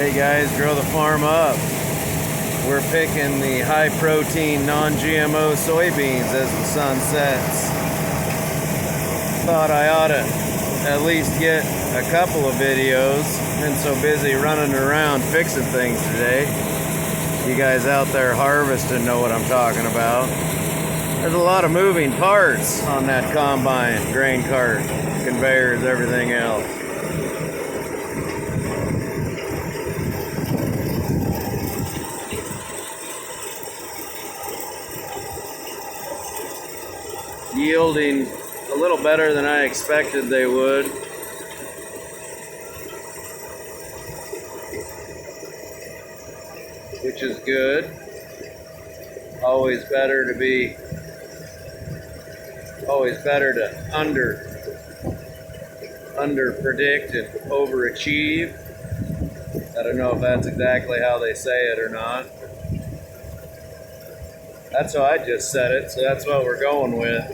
Hey guys, grow the farm up. We're picking the high protein non-GMO soybeans as the sun sets. Thought I ought to at least get a couple of videos. Been so busy running around fixing things today. You guys out there harvesting know what I'm talking about. There's a lot of moving parts on that combine, grain cart, conveyors, everything else. Yielding a little better than I expected they would. Which is good. Always better to under predict and overachieve. I don't know if that's exactly how they say it or not. That's how I just said it, so that's what we're going with.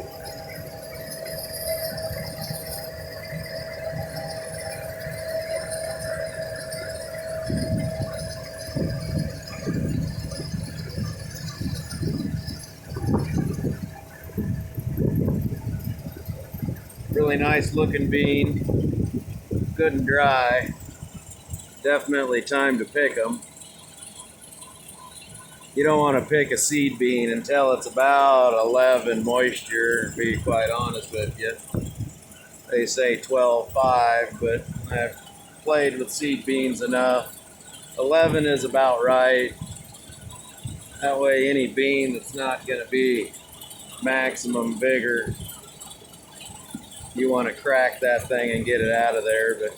Really nice looking bean, good and dry. Definitely time to pick them. You don't want to pick a seed bean until it's about 11 moisture, to be quite honest with you. They say 12.5, but I've played with seed beans enough. 11 is about right. That way any bean that's not going to be maximum vigor, you want to crack that thing and get it out of there. But